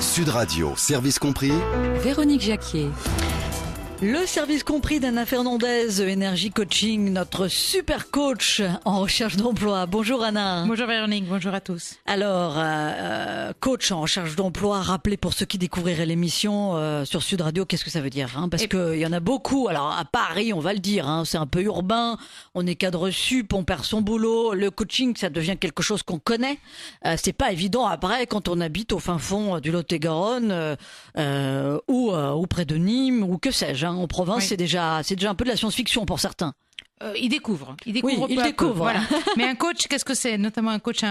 Sud Radio, service compris. Véronique Jacquier. Le service compris d'Anna Fernandez, Énergie Coaching, notre super coach en recherche d'emploi. Bonjour Anna. Bonjour Véronique, bonjour à tous. Alors, coach en recherche d'emploi, rappelez pour ceux qui découvriraient l'émission sur Sud Radio, qu'est-ce que ça veut dire parce qu'il y en a beaucoup. Alors à Paris, on va le dire, c'est un peu urbain, on est cadre sup, on perd son boulot. Le coaching, ça devient quelque chose qu'on connaît. C'est pas évident après quand on habite au fin fond du Lot-et-Garonne ou près de Nîmes ou que sais-je. En province, oui. c'est déjà un peu de la science-fiction pour certains. Il découvre oui, il découvre. Voilà. Mais un coach, qu'est-ce que c'est? Notamment un coach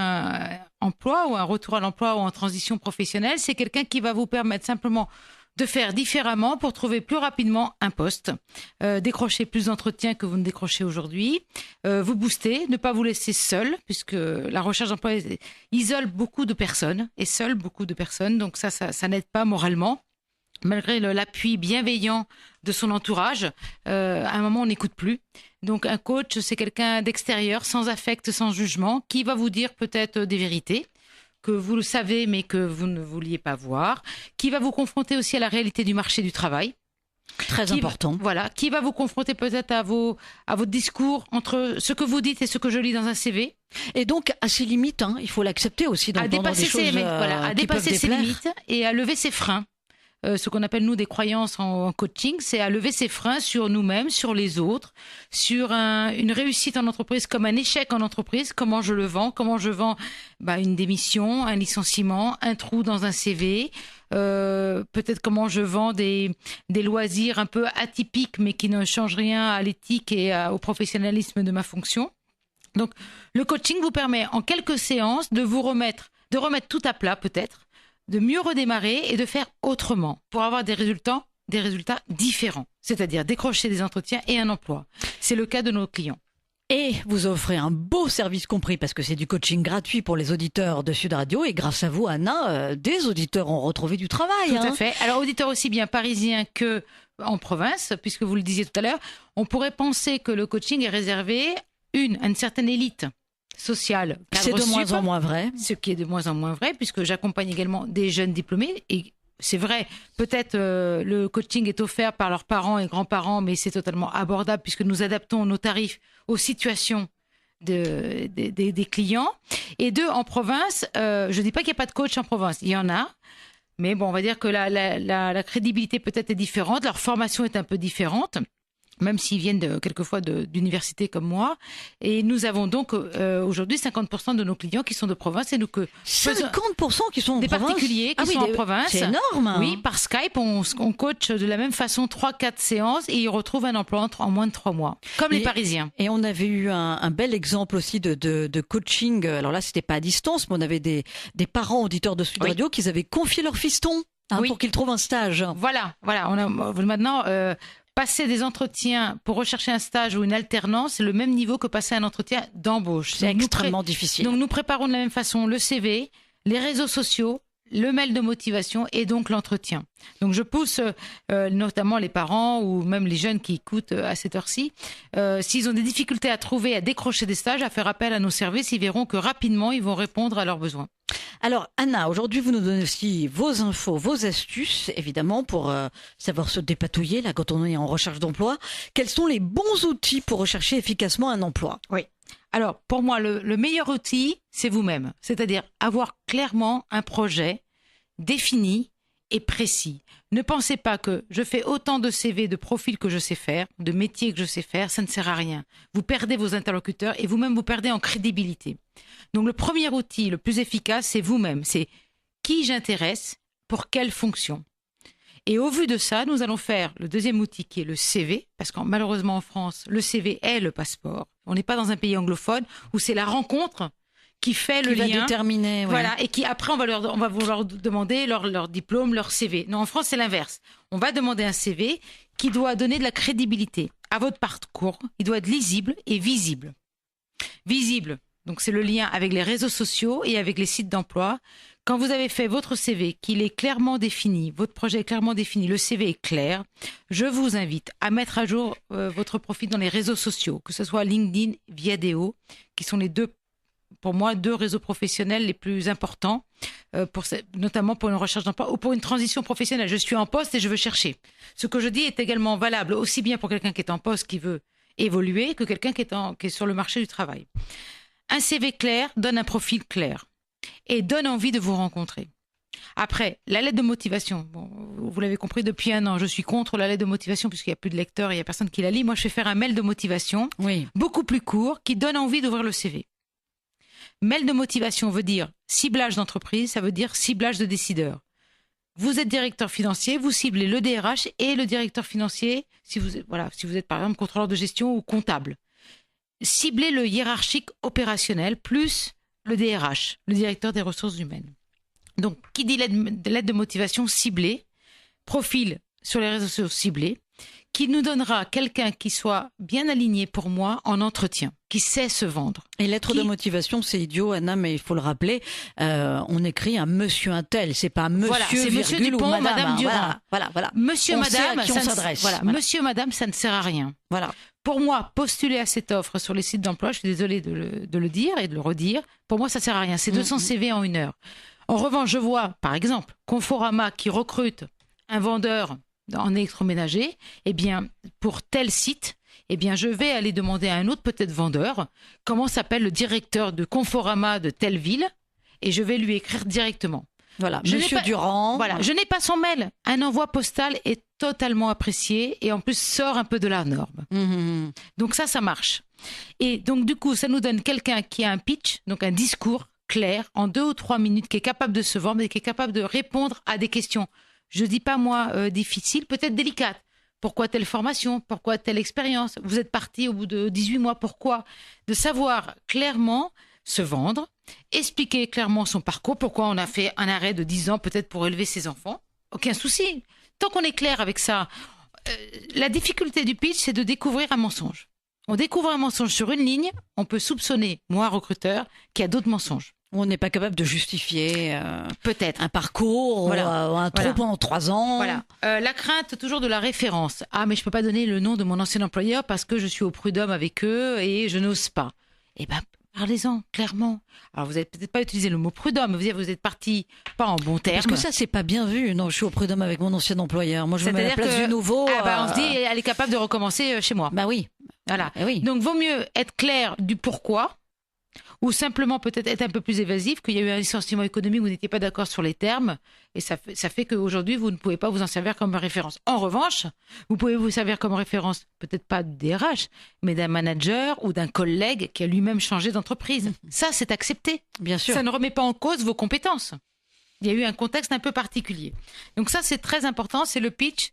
emploi ou un retour à l'emploi ou en transition professionnelle, c'est quelqu'un qui va vous permettre simplement de faire différemment pour trouver plus rapidement un poste, décrocher plus d'entretiens que vous ne décrochez aujourd'hui, vous booster, ne pas vous laisser seul, puisque la recherche d'emploi isole beaucoup de personnes, et seule beaucoup de personnes, donc ça n'aide pas moralement. Malgré l'appui bienveillant de son entourage, à un moment, on n'écoute plus. Donc, un coach, c'est quelqu'un d'extérieur, sans affect, sans jugement, qui va vous dire peut-être des vérités, que vous le savez, mais que vous ne vouliez pas voir, qui va vous confronter aussi à la réalité du marché du travail. Très important. Voilà, qui va vous confronter peut-être à votre discours entre ce que vous dites et ce que je lis dans un CV. Et donc, à ses limites, il faut l'accepter aussi. À dépasser ses limites et à lever ses freins. Ce qu'on appelle nous des croyances en coaching, c'est à lever ses freins sur nous-mêmes, sur les autres, sur une réussite en entreprise comme un échec en entreprise. Comment je le vends? Comment je vends une démission, un licenciement, un trou dans un CV. Peut-être comment je vends des loisirs un peu atypiques mais qui ne changent rien à l'éthique et au professionnalisme de ma fonction. Donc le coaching vous permet en quelques séances de remettre tout à plat peut-être, de mieux redémarrer et de faire autrement pour avoir des résultats différents, c'est-à-dire décrocher des entretiens et un emploi. C'est le cas de nos clients. Et vous offrez un beau service compris parce que c'est du coaching gratuit pour les auditeurs de Sud Radio et grâce à vous, Anna, des auditeurs ont retrouvé du travail. Tout à fait. Alors auditeurs aussi bien parisiens que en province, puisque vous le disiez tout à l'heure, on pourrait penser que le coaching est réservé à une certaine élite sociale. C'est de moins en moins vrai. Ce qui est de moins en moins vrai, puisque j'accompagne également des jeunes diplômés. Et c'est vrai, peut-être le coaching est offert par leurs parents et grands-parents, mais c'est totalement abordable, puisque nous adaptons nos tarifs aux situations des clients. Et en province, je ne dis pas qu'il n'y a pas de coach en province, il y en a. Mais bon, on va dire que la crédibilité peut-être est différente, leur formation est un peu différente, même s'ils viennent quelquefois d'universités comme moi. Et nous avons donc aujourd'hui 50% de nos clients qui sont de province. Et nous 50% qui sont en des province. Particuliers qui sont en province. C'est énorme. Oui, par Skype, on coach de la même façon 3-4 séances et ils retrouvent un emploi en moins de 3 mois, comme les Parisiens. Et on avait eu un bel exemple aussi de coaching. Alors là, c'était pas à distance, mais on avait des parents auditeurs de Sud Radio qui avaient confié leur fiston pour qu'ils trouvent un stage. Voilà. On a maintenant... passer des entretiens pour rechercher un stage ou une alternance, c'est le même niveau que passer un entretien d'embauche. C'est extrêmement difficile. Donc nous préparons de la même façon le CV, les réseaux sociaux, le mail de motivation et donc l'entretien. Donc je pousse notamment les parents ou même les jeunes qui écoutent à cette heure-ci, s'ils ont des difficultés à trouver, à décrocher des stages, à faire appel à nos services, ils verront que rapidement ils vont répondre à leurs besoins. Alors Anna, aujourd'hui vous nous donnez aussi vos infos, vos astuces évidemment pour savoir se dépatouiller là quand on est en recherche d'emploi. Quels sont les bons outils pour rechercher efficacement un emploi? Oui. Alors pour moi le meilleur outil c'est vous-même, c'est-à-dire avoir clairement un projet défini et précis. Ne pensez pas que je fais autant de CV, de profils que je sais faire, de métiers que je sais faire, ça ne sert à rien. Vous perdez vos interlocuteurs et vous-même vous perdez en crédibilité. Donc le premier outil, le plus efficace, c'est vous-même. C'est qui j'intéresse, pour quelle fonction. Et au vu de ça, nous allons faire le deuxième outil qui est le CV, parce que malheureusement en France, le CV est le passeport. On n'est pas dans un pays anglophone où c'est la rencontre qui fait le lien, va déterminer, voilà, et qui après on va vouloir demander leur diplôme, leur CV. Non, en France c'est l'inverse. On va demander un CV qui doit donner de la crédibilité à votre parcours. Il doit être lisible et visible. Visible, donc c'est le lien avec les réseaux sociaux et avec les sites d'emploi. Quand vous avez fait votre CV, qu'il est clairement défini, votre projet est clairement défini, le CV est clair, je vous invite à mettre à jour votre profil dans les réseaux sociaux, que ce soit LinkedIn, Viadeo, qui sont les deux, pour moi, deux réseaux professionnels les plus importants. notamment pour une recherche d'emploi ou pour une transition professionnelle. Je suis en poste et je veux chercher. Ce que je dis est également valable aussi bien pour quelqu'un qui est en poste, qui veut évoluer, que quelqu'un qui est sur le marché du travail. Un CV clair donne un profil clair et donne envie de vous rencontrer. Après, la lettre de motivation. Bon, vous l'avez compris, depuis 1 an, je suis contre la lettre de motivation puisqu'il n'y a plus de lecteurs, il n'y a personne qui la lit. Moi, je vais faire un mail de motivation, beaucoup plus court, qui donne envie d'ouvrir le CV. Mail de motivation veut dire ciblage d'entreprise, ça veut dire ciblage de décideurs. Vous êtes directeur financier, vous ciblez le DRH et le directeur financier, si vous êtes par exemple contrôleur de gestion ou comptable. Ciblez le hiérarchique opérationnel plus le DRH, le directeur des ressources humaines. Donc, qui dit lettre de motivation ciblée, profil sur les réseaux sociaux ciblés, qui nous donnera quelqu'un qui soit bien aligné pour moi en entretien, qui sait se vendre. Et lettre de motivation, c'est idiot, Anna, mais il faut le rappeler, on écrit un monsieur un tel, c'est pas monsieur, voilà, c'est monsieur Dupont, ou madame Durand. Voilà. Monsieur, on madame, sait à qui on s'adresse. Monsieur, madame, ça ne sert à rien. Voilà. Pour moi, postuler à cette offre sur les sites d'emploi, je suis désolée de le dire et de le redire, pour moi, ça ne sert à rien. C'est 200 CV en 1 heure. En revanche, je vois, par exemple, Conforama qui recrute un vendeur en électroménager, eh bien, pour tel site, eh bien, je vais aller demander à un autre peut-être vendeur comment s'appelle le directeur de Conforama de telle ville et je vais lui écrire directement. Voilà, Monsieur Durand. Voilà, je n'ai pas son mail. Un envoi postal est totalement apprécié et en plus sort un peu de la norme. Donc ça marche. Et donc du coup, ça nous donne quelqu'un qui a un pitch, donc un discours clair, en 2 ou 3 minutes, qui est capable de se vendre et qui est capable de répondre à des questions. Je dis pas moi difficiles, peut-être délicates. Pourquoi telle formation? Pourquoi telle expérience? Vous êtes parti au bout de 18 mois, pourquoi? De savoir clairement se vendre, expliquer clairement son parcours, pourquoi on a fait un arrêt de 10 ans peut-être pour élever ses enfants. Aucun souci. Tant qu'on est clair avec ça, la difficulté du pitch, c'est de découvrir un mensonge. On découvre un mensonge sur une ligne, on peut soupçonner, moi recruteur, qu'il y a d'autres mensonges. On n'est pas capable de justifier peut-être un parcours ou un trou pendant 3 ans. Voilà. La crainte toujours de la référence. Ah, mais je peux pas donner le nom de mon ancien employeur parce que je suis au prud'homme avec eux et je n'ose pas. Eh ben, parlez-en clairement. Alors, vous n'avez peut-être pas utilisé le mot prud'homme. Vous êtes parti pas en bon terme. Parce que ça, c'est pas bien vu. Non, je suis au prud'homme avec mon ancien employeur. Moi, je me mets à la place du nouveau. On se dit, elle est capable de recommencer chez moi. Bah oui. Voilà. Oui. Donc, vaut mieux être clair du pourquoi. Ou simplement peut-être être un peu plus évasif, qu'il y a eu un licenciement économique, vous n'étiez pas d'accord sur les termes, et ça fait qu'aujourd'hui, vous ne pouvez pas vous en servir comme référence. En revanche, vous pouvez vous servir comme référence, peut-être pas du DRH, mais d'un manager ou d'un collègue qui a lui-même changé d'entreprise. Ça, c'est accepté. Bien sûr. Ça ne remet pas en cause vos compétences. Il y a eu un contexte un peu particulier. Donc ça, c'est très important, c'est le pitch.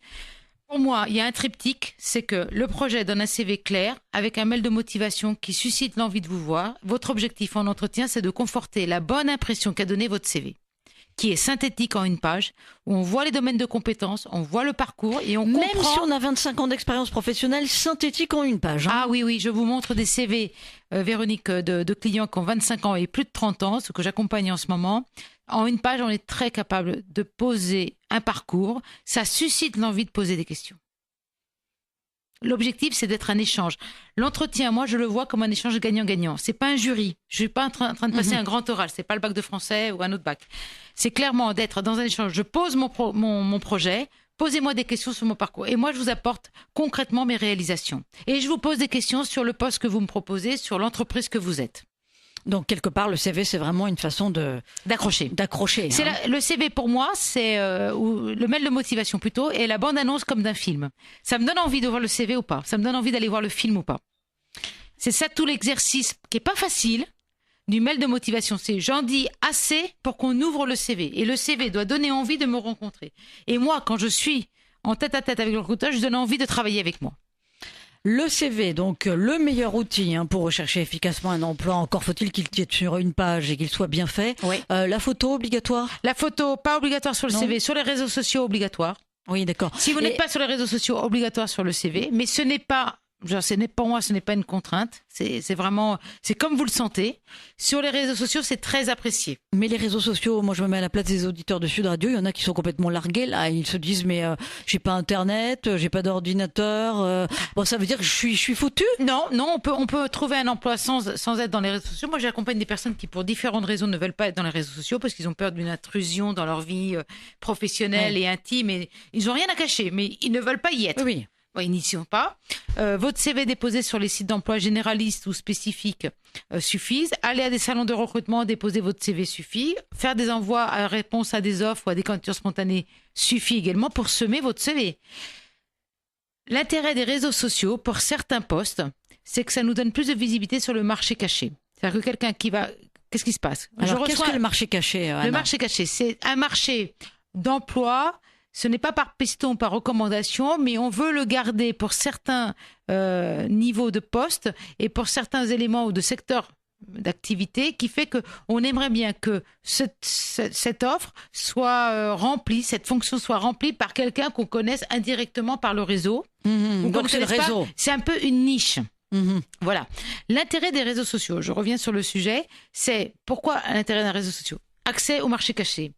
Pour moi, il y a un triptyque, c'est que le projet donne un CV clair avec un mail de motivation qui suscite l'envie de vous voir. Votre objectif en entretien, c'est de conforter la bonne impression qu'a donné votre CV, qui est synthétique en 1 page, où on voit les domaines de compétences, on voit le parcours et on comprend... Même si on a 25 ans d'expérience professionnelle, synthétique en 1 page. Ah oui, je vous montre des CV, Véronique, de clients qui ont 25 ans et plus de 30 ans, ce que j'accompagne en ce moment. En 1 page, on est très capable de poser un parcours. Ça suscite l'envie de poser des questions. L'objectif, c'est d'être un échange. L'entretien, moi, je le vois comme un échange gagnant-gagnant. C'est pas un jury. Je suis pas en train de passer un grand oral. C'est pas le bac de français ou un autre bac. C'est clairement d'être dans un échange. Je pose mon projet. Posez-moi des questions sur mon parcours. Et moi, je vous apporte concrètement mes réalisations. Et je vous pose des questions sur le poste que vous me proposez, sur l'entreprise que vous êtes. Donc, quelque part, le CV, c'est vraiment une façon d'accrocher. Le CV, pour moi, c'est le mail de motivation plutôt, et la bande-annonce comme d'un film. Ça me donne envie de voir le CV ou pas. Ça me donne envie d'aller voir le film ou pas. C'est ça tout l'exercice qui est pas facile du mail de motivation. C'est j'en dis assez pour qu'on ouvre le CV. Et le CV doit donner envie de me rencontrer. Et moi, quand je suis en tête-à-tête avec le recruteur, je donne envie de travailler avec moi. Le CV, donc le meilleur outil pour rechercher efficacement un emploi. Encore faut-il qu'il tienne sur 1 page et qu'il soit bien fait. Oui. La photo obligatoire? La photo, pas obligatoire sur le CV. Sur les réseaux sociaux, obligatoire. Oui, d'accord. Si vous n'êtes pas sur les réseaux sociaux, obligatoire sur le CV. Mais ce n'est pas Pour moi, ce n'est pas une contrainte. C'est vraiment, c'est comme vous le sentez. Sur les réseaux sociaux, c'est très apprécié. Mais les réseaux sociaux, moi je me mets à la place des auditeurs de Sud Radio. Il y en a qui sont complètement largués là. Ils se disent mais j'ai pas internet, j'ai pas d'ordinateur. Bon, ça veut dire que je suis foutu. Non, on peut trouver un emploi sans être dans les réseaux sociaux. Moi, j'accompagne des personnes qui, pour différentes raisons, ne veulent pas être dans les réseaux sociaux parce qu'ils ont peur d'une intrusion dans leur vie professionnelle et intime. Et ils n'ont rien à cacher, mais ils ne veulent pas y être. Oui. Ils n'y sont pas. Votre CV déposé sur les sites d'emploi généralistes ou spécifiques suffisent. Aller à des salons de recrutement, déposer votre CV suffit. Faire des envois à réponse à des offres ou à des candidatures spontanées suffit également pour semer votre CV. L'intérêt des réseaux sociaux pour certains postes, c'est que ça nous donne plus de visibilité sur le marché caché. C'est-à-dire que quelqu'un qui va... Qu'est-ce qui se passe? Alors, qu'est-ce que le marché caché, Anna? Le marché caché, c'est un marché d'emploi. Ce n'est pas par piston, par recommandation, mais on veut le garder pour certains niveaux de poste et pour certains éléments ou de secteurs d'activité qui fait qu'on aimerait bien que cette offre soit remplie, cette fonction soit remplie par quelqu'un qu'on connaisse indirectement par le réseau. Donc c'est le réseau. C'est un peu une niche. Voilà. L'intérêt des réseaux sociaux, je reviens sur le sujet, c'est pourquoi l'intérêt des réseaux sociaux? Accès au marché caché.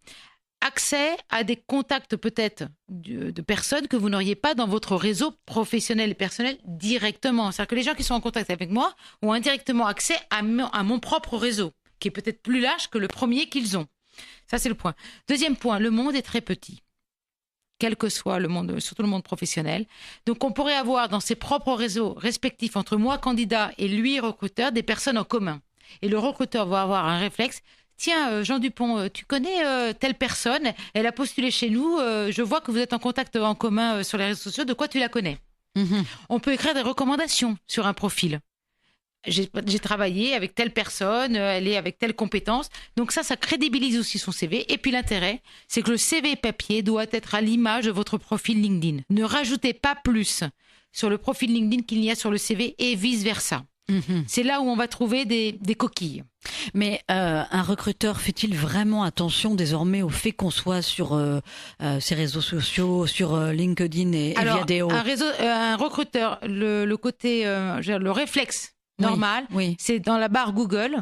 Accès à des contacts peut-être de personnes que vous n'auriez pas dans votre réseau professionnel et personnel directement. C'est-à-dire que les gens qui sont en contact avec moi ont indirectement accès à mon propre réseau, qui est peut-être plus large que le premier qu'ils ont. Ça, c'est le point. Deuxième point, le monde est très petit, quel que soit le monde, surtout le monde professionnel. Donc, on pourrait avoir dans ses propres réseaux respectifs, entre moi, candidat, et lui, recruteur, des personnes en commun. Et le recruteur va avoir un réflexe. Tiens, Jean Dupont, tu connais telle personne, elle a postulé chez nous, je vois que vous êtes en contact en commun sur les réseaux sociaux, de quoi tu la connais? On peut écrire des recommandations sur un profil. J'ai travaillé avec telle personne, elle est avec telle compétence, donc ça crédibilise aussi son CV. Et puis l'intérêt, c'est que le CV papier doit être à l'image de votre profil LinkedIn. Ne rajoutez pas plus sur le profil LinkedIn qu'il n'y a sur le CV et vice-versa. C'est là où on va trouver des coquilles. Mais un recruteur fait-il vraiment attention désormais au fait qu'on soit sur ces réseaux sociaux, sur LinkedIn et Viadeo? Un recruteur, le côté, le réflexe normal, c'est dans la barre Google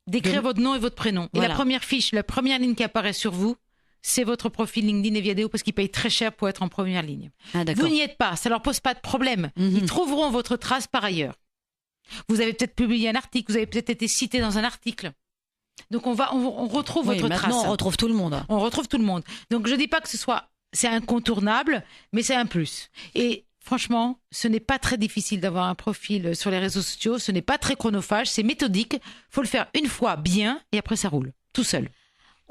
d'écrire votre nom et votre prénom. Voilà. Et la première fiche, la première ligne qui apparaît sur vous, c'est votre profil LinkedIn et Viadeo parce qu'ils payent très cher pour être en première ligne. Vous n'y êtes pas, ça leur pose pas de problème. Ils trouveront votre trace par ailleurs. Vous avez peut-être publié un article, vous avez peut-être été cité dans un article. Donc on retrouve votre trace. Maintenant on retrouve tout le monde. On retrouve tout le monde. Donc je dis pas que c'est incontournable, mais c'est un plus. Et franchement, ce n'est pas très difficile d'avoir un profil sur les réseaux sociaux, ce n'est pas très chronophage, c'est méthodique. Faut le faire une fois bien et après ça roule, tout seul.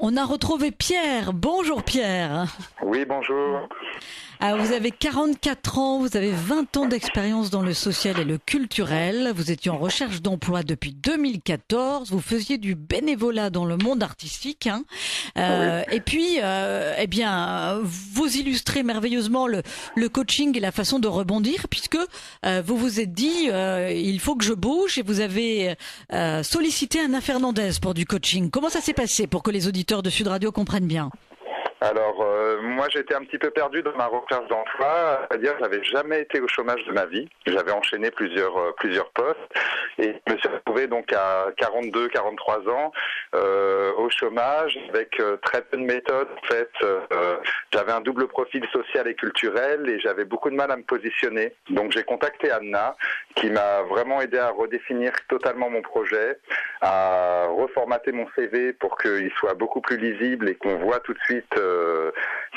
On a retrouvé Pierre. Bonjour Pierre. Oui, bonjour. Alors, vous avez 44 ans, vous avez 20 ans d'expérience dans le social et le culturel. Vous étiez en recherche d'emploi depuis 2014. Vous faisiez du bénévolat dans le monde artistique. Et puis, vous illustrez merveilleusement le coaching et la façon de rebondir puisque vous vous êtes dit il faut que je bouge et vous avez sollicité Anna Fernandez pour du coaching. Comment ça s'est passé pour que les auditeurs de Sud Radio comprennent bien? Alors, moi, j'étais un petit peu perdu dans ma recherche d'emploi. C'est-à-dire, j'avais jamais été au chômage de ma vie. J'avais enchaîné plusieurs postes et je me suis retrouvé donc à 42, 43 ans au chômage avec très peu de méthodes. En fait, j'avais un double profil social et culturel et j'avais beaucoup de mal à me positionner. Donc, j'ai contacté Anna qui m'a vraiment aidé à redéfinir totalement mon projet, à reformater mon CV pour qu'il soit beaucoup plus lisible et qu'on voit tout de suite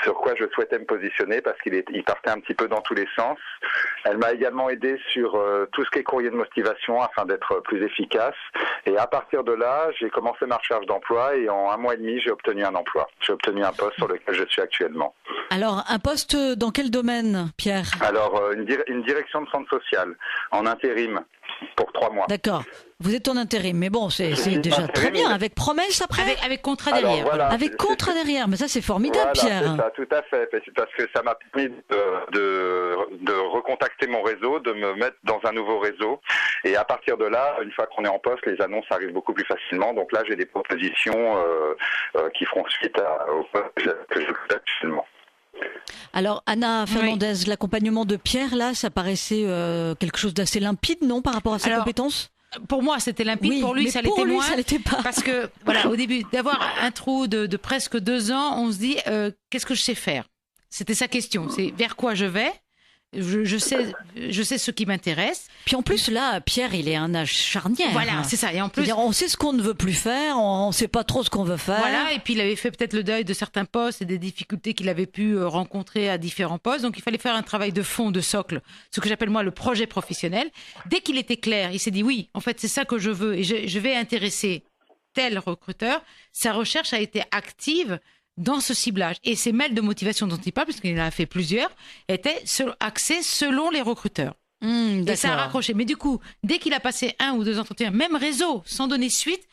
sur quoi je souhaitais me positionner parce qu'il partait un petit peu dans tous les sens. Elle m'a également aidé sur tout ce qui est courrier de motivation afin d'être plus efficace. Et à partir de là, j'ai commencé ma recherche d'emploi et en 1 mois et demi, j'ai obtenu un emploi. J'ai obtenu un poste sur lequel je suis actuellement. Alors, un poste dans quel domaine, Pierre? Alors, une direction de centre social en intérim pour 3 mois. D'accord. Vous êtes en intérim, mais bon, c'est déjà très bien. Avec promesse après? Avec contrat derrière. Alors, voilà, avec contrat derrière, mais ça c'est formidable, voilà, Pierre. C'est ça, tout à fait. C'est parce que ça m'a permis de recontacter mon réseau, de me mettre dans un nouveau réseau. Et à partir de là, une fois qu'on est en poste, les annonces arrivent beaucoup plus facilement. Donc là, j'ai des propositions qui feront suite au poste que je fais actuellement. Alors, Anna Fernandez, l'accompagnement de Pierre, là, ça paraissait quelque chose d'assez limpide, non, par rapport à ses compétences ? Pour moi, c'était limpide. Pour lui, ça l'était moins. Ça l'était pas. Parce que, voilà, au début, d'avoir un trou de presque 2 ans, on se dit, qu'est-ce que je sais faire ? C'était sa question. C'est vers quoi je vais ? Je sais ce qui m'intéresse. Puis en plus, là, Pierre, il est à un âge charnière. Voilà, c'est ça. Et en plus, on sait ce qu'on ne veut plus faire, on ne sait pas trop ce qu'on veut faire. Voilà, et puis il avait fait peut-être le deuil de certains postes et des difficultés qu'il avait pu rencontrer à différents postes. Donc il fallait faire un travail de fond, de socle, ce que j'appelle moi le projet professionnel. Dès qu'il était clair, il s'est dit oui, en fait c'est ça que je veux et je vais intéresser tel recruteur. Sa recherche a été active dans ce ciblage. Et ces mails de motivation dont il parle, parce qu'il en a fait plusieurs, étaient axés selon les recruteurs. Et ça a raccroché. Mais du coup, dès qu'il a passé 1 ou 2 entretiens, même réseau, sans donner suite,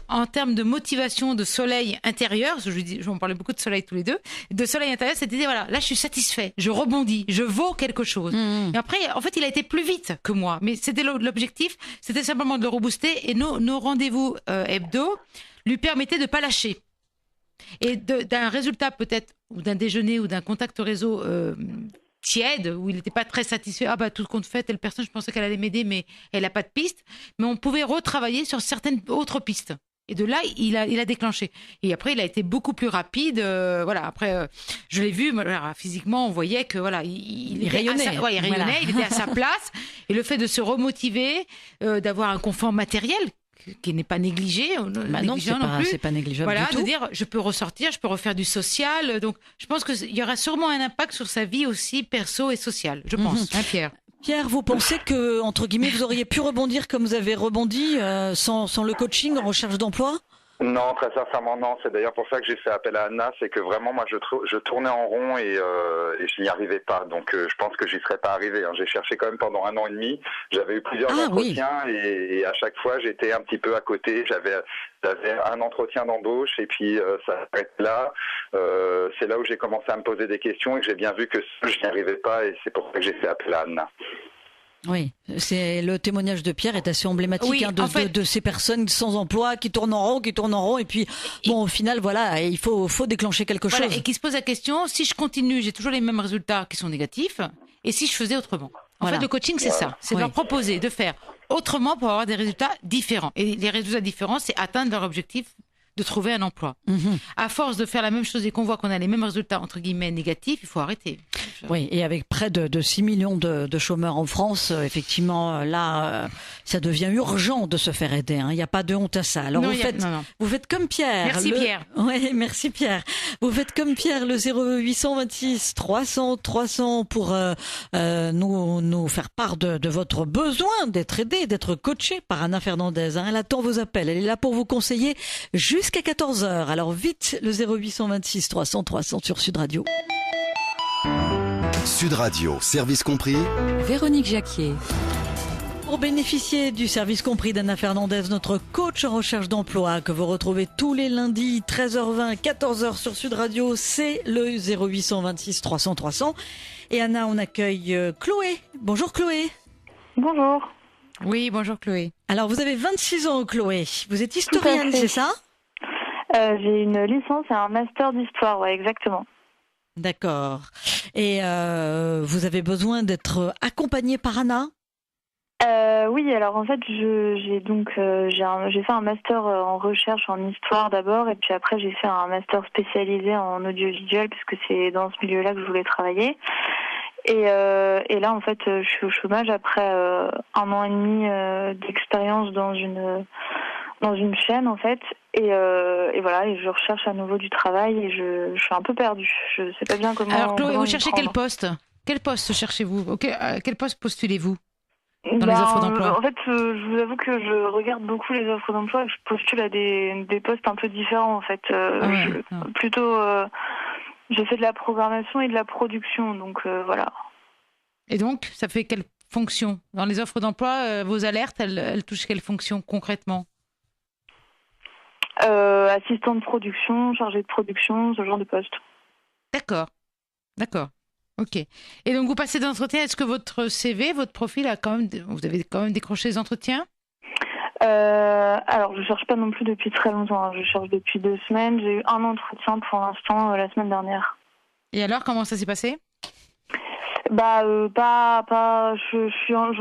en termes de motivation, de soleil intérieur, parce que je m'en parlais beaucoup de soleil tous les deux, de soleil intérieur, c'était voilà, là je suis satisfait, je rebondis, je vaux quelque chose. Et après, en fait, il a été plus vite que moi. Mais c'était l'objectif, c'était simplement de le rebooster. Et nos rendez-vous hebdo lui permettaient de ne pas lâcher. Et d'un résultat peut-être, ou d'un déjeuner, ou d'un contact réseau tiède, où il n'était pas très satisfait, tout compte fait, telle personne, je pensais qu'elle allait m'aider, mais elle n'a pas de piste. Mais on pouvait retravailler sur certaines autres pistes. Et de là, il a déclenché. Et après, il a été beaucoup plus rapide. Après, je l'ai vu, physiquement, on voyait que il rayonnait. Il rayonnait, il était à sa place. Et le fait de se remotiver, d'avoir un confort matériel, qui n'est pas négligé. Non, c'est pas négligeable du tout. De dire, je peux ressortir, je peux refaire du social. Donc, je pense qu'il y aura sûrement un impact sur sa vie aussi perso et sociale, je pense. Hein, Pierre ? Pierre, vous pensez que, entre guillemets, vous auriez pu rebondir comme vous avez rebondi sans le coaching en recherche d'emploi ? Non, très sincèrement, non. C'est d'ailleurs pour ça que j'ai fait appel à Anna. C'est que vraiment, moi, je tournais en rond et je n'y arrivais pas. Donc, je pense que j'y serais pas arrivé. J'ai cherché quand même pendant 1 an et demi. J'avais eu plusieurs entretiens et à chaque fois, j'étais un petit peu à côté. J'avais un entretien d'embauche et puis ça s'arrête là. C'est là où j'ai commencé à me poser des questions et que j'ai bien vu que je n'y arrivais pas et c'est pour ça que j'ai fait appel à Anna. Oui, le témoignage de Pierre est assez emblématique de ces personnes sans emploi qui tournent en rond et puis au final il faut déclencher quelque chose. Et qui se pose la question, si je continue, j'ai toujours les mêmes résultats qui sont négatifs, et si je faisais autrement. En fait, le coaching, c'est ça, c'est de leur proposer de faire autrement pour avoir des résultats différents. Et les résultats différents, c'est atteindre leur objectif de trouver un emploi. À force de faire la même chose et qu'on voit qu'on a les mêmes résultats, entre guillemets, négatifs, il faut arrêter. Oui, et avec près de 6 millions de chômeurs en France, effectivement, là, ça devient urgent de se faire aider. Il n'y a pas de honte à ça. Alors, vous faites comme Pierre. Merci Pierre. Oui, merci Pierre. Vous faites comme Pierre, le 0826 300 300 pour nous faire part de votre besoin d'être aidé, d'être coaché par Anna Fernandez. Elle attend vos appels. Elle est là pour vous conseiller jusqu'à 14h. Alors vite, le 0826 300 300 sur Sud Radio. Sud Radio, service compris. Véronique Jacquier. Pour bénéficier du service compris d'Anna Fernandez, notre coach en recherche d'emploi, que vous retrouvez tous les lundis, 13h20, 14h sur Sud Radio, c'est le 0826 300 300. Et Anna, on accueille Chloé. Bonjour Chloé. Bonjour. Oui, bonjour Chloé. Alors, vous avez 26 ans, Chloé. Vous êtes historienne, c'est ça ? J'ai une licence et un master d'histoire, ouais, exactement. D'accord. Et vous avez besoin d'être accompagnée par Anna ? Oui, alors en fait, j'ai fait un master en recherche en histoire d'abord, et puis après j'ai fait un master spécialisé en audiovisuel, puisque c'est dans ce milieu-là que je voulais travailler. Et là, en fait, je suis au chômage après 1 an et demi d'expérience dans une chaîne, en fait. Et voilà, et je recherche à nouveau du travail et je suis un peu perdue. Je sais pas bien comment. Alors Chloé, vous cherchez quel poste ? Quel poste cherchez-vous ? Quel poste postulez-vous dans les offres d'emploi ? En fait, je vous avoue que je regarde beaucoup les offres d'emploi et je postule à des postes un peu différents, en fait. Plutôt, j'ai fait de la programmation et de la production, donc voilà. Et donc, ça fait quelle fonction ? Dans les offres d'emploi, vos alertes, elles touchent quelle fonction concrètement ? Assistant de production, chargé de production, ce genre de poste. D'accord. Ok. Et donc vous passez d'entretien. Est-ce que votre CV, votre profil vous avez quand même décroché des entretiens ? Alors je cherche pas non plus depuis très longtemps. Je cherche depuis 2 semaines. J'ai eu un entretien pour l'instant la semaine dernière. Et alors, comment ça s'est passé? J'en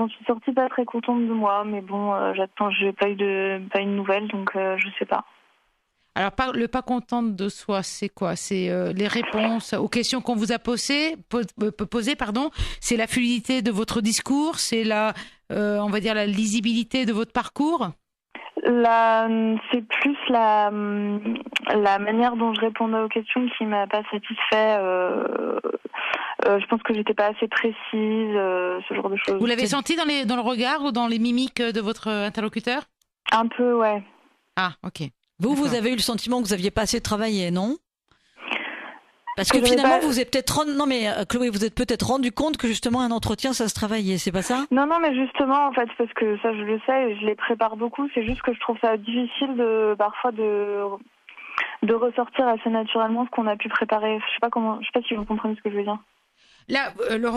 suis sortie pas très contente de moi, mais bon, j'attends, j'ai pas eu de nouvelles, donc je sais pas. Alors, le pas contente de soi, c'est quoi? C'est les réponses aux questions qu'on vous a posées, pardon. C'est la fluidité de votre discours, c'est on va dire la lisibilité de votre parcours. C'est plus la manière dont je répondais aux questions qui m'a pas satisfait. Je pense que j'étais pas assez précise, ce genre de choses. Vous l'avez senti dans le regard ou dans les mimiques de votre interlocuteur? Un peu, ouais. Ah, ok. Vous avez eu le sentiment que vous aviez pas assez travaillé, non? Parce que finalement, vous êtes peut-être Chloé, vous êtes peut-être rendu compte que justement un entretien, ça se travaillait, c'est pas ça? Non, mais justement, en fait, parce que ça, je le sais, et je les prépare beaucoup. C'est juste que je trouve ça difficile parfois de ressortir assez naturellement ce qu'on a pu préparer. Je sais pas si vous comprenez ce que je veux dire. Là, le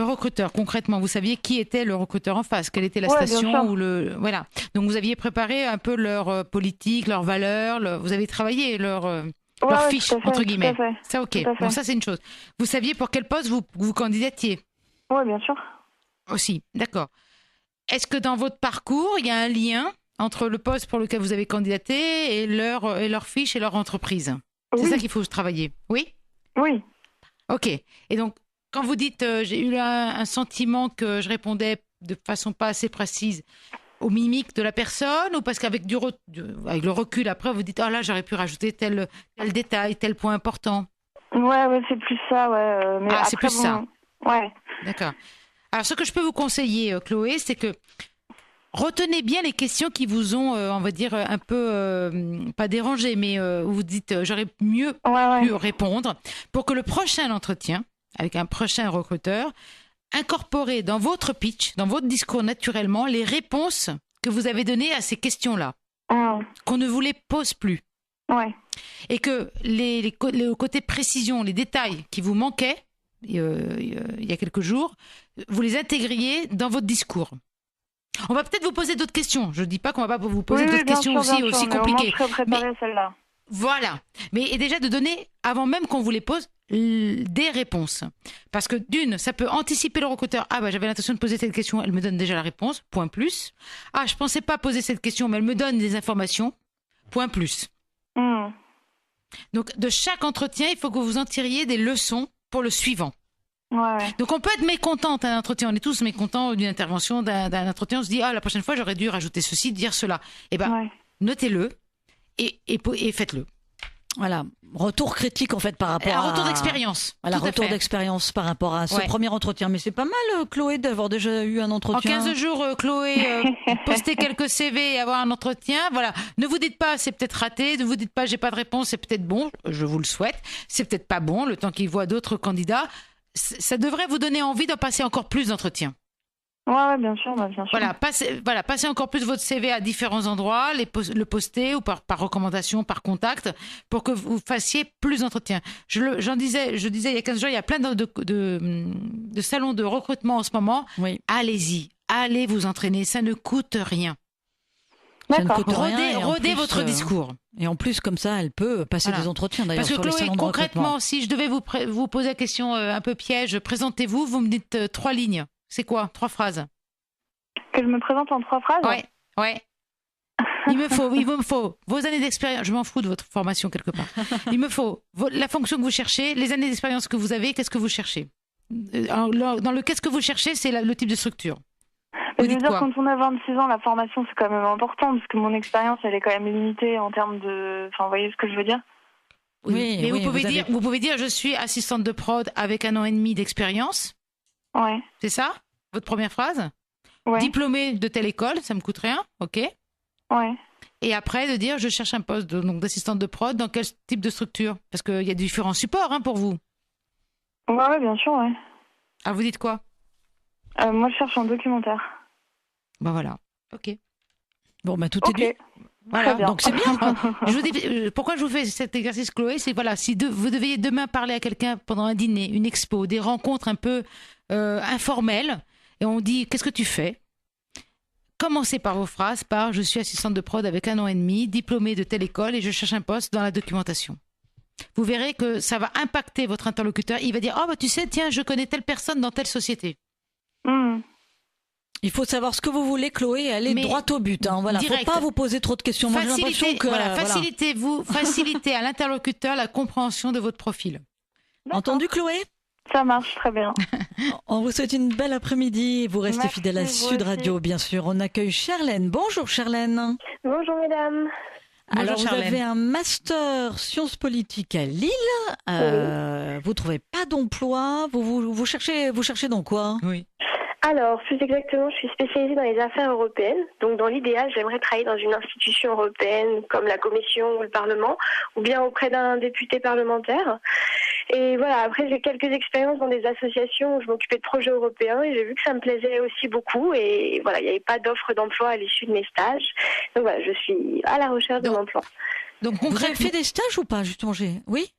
recruteur, concrètement, vous saviez qui était le recruteur en face, quelle était la Ouais, station ou voilà. Donc vous aviez préparé un peu leur politique, leurs valeurs, vous avez travaillé leur fiche entre guillemets. Ça, ok. Bon, ça c'est une chose. Vous saviez pour quel poste vous candidatiez? Oui, bien sûr. Aussi, d'accord. Est-ce que dans votre parcours, il y a un lien entre le poste pour lequel vous avez candidaté et leur fiche et leur entreprise? C'est ça qu'il faut travailler. Oui. Oui. Ok. Et donc, quand vous dites j'ai eu un sentiment que je répondais de façon pas assez précise aux mimiques de la personne, ou parce qu'avec avec le recul après vous dites là j'aurais pu rajouter tel détail, tel point important? Ouais, c'est plus ça, ouais. Mais c'est plus ça. Ouais. D'accord. Alors ce que je peux vous conseiller, Chloé, c'est que retenez bien les questions qui vous ont, on va dire, un peu, pas dérangé, mais où vous dites j'aurais mieux pu répondre, pour que le prochain entretien avec un prochain recruteur, incorporez dans votre pitch, dans votre discours naturellement, les réponses que vous avez données à ces questions-là, qu'on ne vous les pose plus. Ouais. Et que le côté précision, les détails qui vous manquaient il y a quelques jours, vous les intégriez dans votre discours. On va peut-être vous poser d'autres questions. Je ne dis pas qu'on ne va pas vous poser d'autres questions aussi compliquées. Mais au moins, je serais préparée celle-là. Voilà. Mais déjà de donner, avant même qu'on vous les pose, des réponses. Parce que ça peut anticiper le recruteur. J'avais l'intention de poser cette question, elle me donne déjà la réponse, point plus. Je pensais pas poser cette question, mais elle me donne des informations, point plus. Donc de chaque entretien, il faut que vous en tiriez des leçons pour le suivant. Ouais. Donc on peut être mécontent d'un entretien, on est tous mécontents d'une intervention, d'un entretien, on se dit la prochaine fois j'aurais dû rajouter ceci, dire cela. Notez-le et faites-le. Voilà, retour critique en fait par rapport à... retour d'expérience. Voilà, retour d'expérience par rapport à ce premier entretien. Mais c'est pas mal, Chloé, d'avoir déjà eu un entretien. En 15 jours, Chloé, poster quelques CV et avoir un entretien. Voilà, ne vous dites pas c'est peut-être raté, ne vous dites pas j'ai pas de réponse, c'est peut-être bon, je vous le souhaite. C'est peut-être pas bon, le temps qu'il voit d'autres candidats. Ça devrait vous donner envie de passer encore plus d'entretiens. Ouais, bien sûr. Passez encore plus votre CV à différents endroits, le poster ou par recommandation, par contact, pour que vous fassiez plus d'entretiens. Je disais il y a 15 jours, il y a plein de salons de recrutement en ce moment. Oui. Allez-y, allez vous entraîner, ça ne coûte rien. D'accord. Rodez votre discours. Et en plus, comme ça, elle peut passer des entretiens d'ailleurs. Parce que sur Chloé, les salons de concrètement, si je devais vous poser la question un peu piège, présentez-vous, vous me dites 3 lignes. C'est quoi? 3 phrases. Que je me présente en 3 phrases? Ouais. Il me faut vos années d'expérience. Je m'en fous de votre formation quelque part. Il me faut la fonction que vous cherchez, les années d'expérience que vous avez, qu'est-ce que vous cherchez. Dans le qu'est-ce que vous cherchez, c'est le type de structure. Je veux dire, quand on a 26 ans, la formation, c'est quand même important, parce que mon expérience, elle est quand même limitée en termes de... Enfin, vous voyez ce que je veux dire? Oui, mais vous pouvez dire, je suis assistante de prod avec 1 an et demi d'expérience. Ouais. C'est ça, votre première phrase? Ouais. Diplômée de telle école, ça me coûte rien, ok? Ouais. Et après, de dire, je cherche un poste d'assistante de prod, dans quel type de structure? Parce qu'il y a différents supports pour vous. Ouais, bien sûr, ouais. Alors, vous dites quoi? Moi, je cherche un documentaire. Voilà, ok. Bon, tout est dit. Voilà, donc c'est bien. Je vous dis, pourquoi je vous fais cet exercice, Chloé, c'est si vous deviez demain parler à quelqu'un pendant un dîner, une expo, des rencontres un peu informelles, et on dit qu'est-ce que tu fais? Commencez par vos phrases je suis assistante de prod avec 1 an et demi, diplômée de telle école et je cherche un poste dans la documentation. vous verrez que ça va impacter votre interlocuteur. Il va dire, tu sais, tiens, je connais telle personne dans telle société. Il faut savoir ce que vous voulez, Chloé, et aller droit au but. Voilà, faut pas vous poser trop de questions. Moi, j'ai l'impression que facilitez à l'interlocuteur la compréhension de votre profil. Entendu, Chloé? Ça marche très bien. On vous souhaite une belle après-midi. Vous restez fidèle à Sud Radio, bien sûr. On accueille Charlène. Bonjour, Charlène. Bonjour, mesdames. Alors, Bonjour, vous avez un master sciences politiques à Lille. Vous trouvez pas d'emploi. Vous cherchez dans quoi? Oui. Alors, plus exactement, je suis spécialisée dans les affaires européennes. Donc, dans l'idéal, j'aimerais travailler dans une institution européenne comme la Commission ou le Parlement, ou bien auprès d'un député parlementaire. Et voilà, après, j'ai quelques expériences dans des associations où je m'occupais de projets européens et j'ai vu que ça me plaisait aussi beaucoup. Et voilà, il n'y avait pas d'offre d'emploi à l'issue de mes stages. Donc voilà, je suis à la recherche d'un emploi. Donc, vous avez fait des stages ou pas, justement? Oui?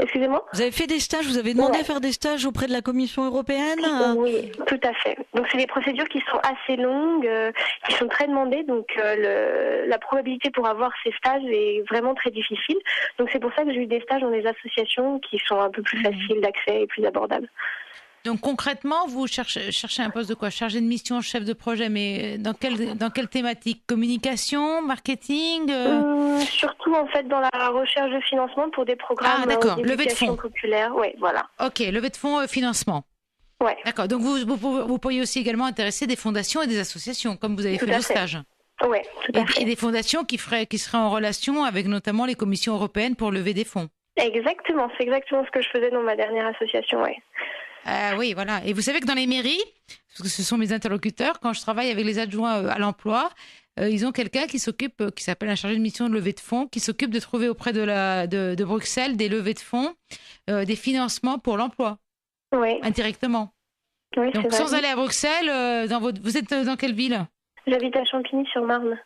Excusez-moi? Vous avez fait des stages, vous avez demandé à faire des stages auprès de la Commission européenne? Oui, tout à fait. Donc c'est des procédures qui sont assez longues, qui sont très demandées, donc la probabilité pour avoir ces stages est vraiment très difficile. Donc c'est pour ça que j'ai eu des stages dans des associations qui sont un peu plus faciles d'accès et plus abordables. Donc concrètement, vous cherchez un poste de quoi? Chargé de mission, chef de projet, mais dans quelle thématique? Communication, marketing Surtout en fait dans la recherche de financement pour des programmes d'éducation populaire. Oui, voilà. Ok, levée de fonds, financement. Ouais. D'accord, donc vous pourriez aussi également intéresser des fondations et des associations, comme vous avez fait le stage. Oui, tout à fait. Et des fondations qui seraient en relation avec notamment les commissions européennes pour lever des fonds. Exactement, c'est exactement ce que je faisais dans ma dernière association, oui. Oui, voilà. Et vous savez que dans les mairies, parce que ce sont mes interlocuteurs, quand je travaille avec les adjoints à l'emploi, ils ont quelqu'un qui s'appelle un chargé de mission de levée de fonds, qui s'occupe de trouver auprès de Bruxelles des levées de fonds, des financements pour l'emploi, indirectement. Oui, donc sans aller à Bruxelles, vous êtes dans quelle ville? J'habite à Champigny-sur-Marne.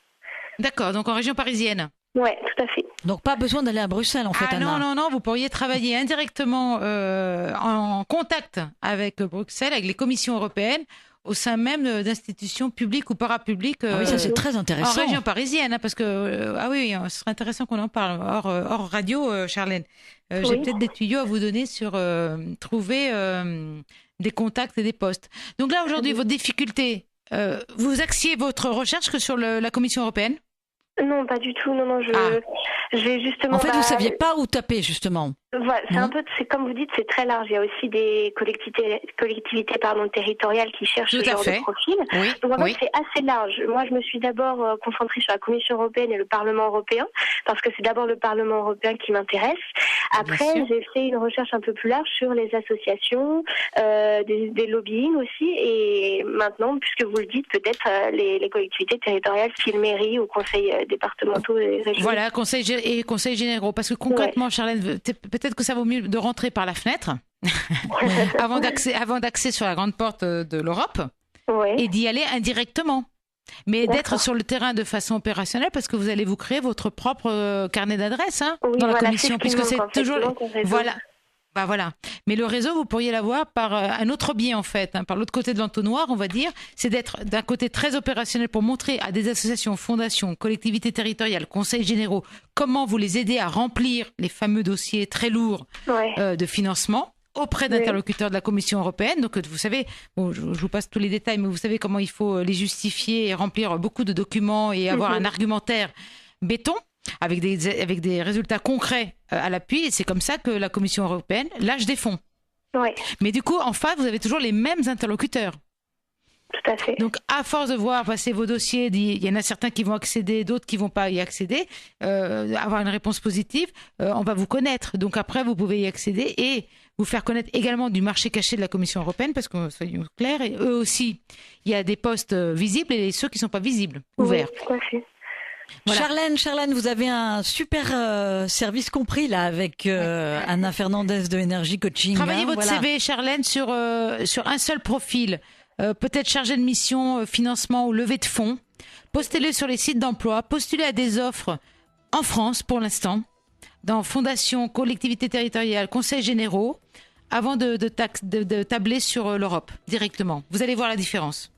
D'accord, donc en région parisienne. Oui, tout à fait. Donc pas besoin d'aller à Bruxelles en fait, Anna. Non, vous pourriez travailler indirectement en contact avec Bruxelles, avec les commissions européennes, au sein même d'institutions publiques ou parapubliques. Oui, ça c'est très intéressant. En région parisienne, parce que ce serait intéressant qu'on en parle hors radio, Charlène. J'ai peut-être des tuyaux à vous donner sur trouver des contacts et des postes. Donc là aujourd'hui, votre difficulté, vous axiez votre recherche que sur la Commission européenne? Non, pas du tout. Non, j'ai justement. En fait, vous saviez pas où taper justement. Voilà, c'est comme vous dites, c'est très large. Il y a aussi des collectivités territoriales qui cherchent ce genre de profil. Oui, donc en fait, c'est assez large. Moi, je me suis d'abord concentrée sur la Commission européenne et le Parlement européen, parce que c'est d'abord le Parlement européen qui m'intéresse. Après, j'ai fait une recherche un peu plus large sur les associations, des lobbying aussi, et maintenant, puisque vous le dites, peut-être les collectivités territoriales, style mairie ou conseils départementaux et régionaux. Voilà, conseils généraux. Parce que concrètement, Charlène, peut-être que ça vaut mieux de rentrer par la fenêtre avant d'accéder sur la grande porte de l'Europe et d'y aller indirectement. Mais d'être sur le terrain de façon opérationnelle, parce que vous allez vous créer votre propre carnet d'adresses dans la commission, puisque c'est toujours voilà. Mais le réseau, vous pourriez l'avoir par un autre biais en fait, par l'autre côté de l'entonnoir, on va dire, c'est d'être d'un côté très opérationnel pour montrer à des associations, fondations, collectivités territoriales, conseils généraux, comment vous les aidez à remplir les fameux dossiers très lourds de financement auprès d'interlocuteurs de la Commission européenne. Donc vous savez, je vous passe tous les détails, mais vous savez comment il faut les justifier et remplir beaucoup de documents et avoir un argumentaire béton, avec des résultats concrets à l'appui, et c'est comme ça que la Commission européenne lâche des fonds. Mais du coup, en face, vous avez toujours les mêmes interlocuteurs. Tout à fait. Donc, à force de voir passer vos dossiers, il y en a certains qui vont accéder, d'autres qui ne vont pas y accéder, avoir une réponse positive, on va vous connaître. Donc après, vous pouvez y accéder et vous faire connaître également du marché caché de la Commission européenne, parce que, soyons clairs, et eux aussi, il y a des postes visibles et ceux qui ne sont pas visibles, ouverts. Oui, tout à fait. Voilà. Charlène, vous avez un super service compris là avec Anna Fernandez de Energy Coaching. Travaillez votre CV, Charlène, sur un seul profil. Peut-être chargé de mission, financement ou levée de fonds. Postulez sur les sites d'emploi. Postulez à des offres en France pour l'instant, dans fondations, collectivités territoriales, conseils généraux, avant de tabler sur l'Europe directement. Vous allez voir la différence.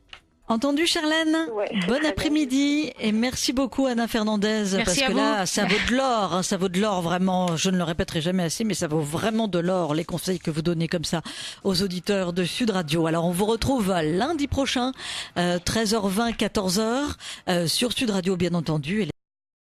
Entendu, Charlène? Ouais, Bon après-midi et merci beaucoup Anna Fernandez. Merci parce à que vous. là, ça vaut de l'or, hein, ça vaut de l'or vraiment. Je ne le répéterai jamais assez, mais ça vaut vraiment de l'or les conseils que vous donnez comme ça aux auditeurs de Sud Radio. Alors on vous retrouve lundi prochain, 13h20, 14h sur Sud Radio bien entendu.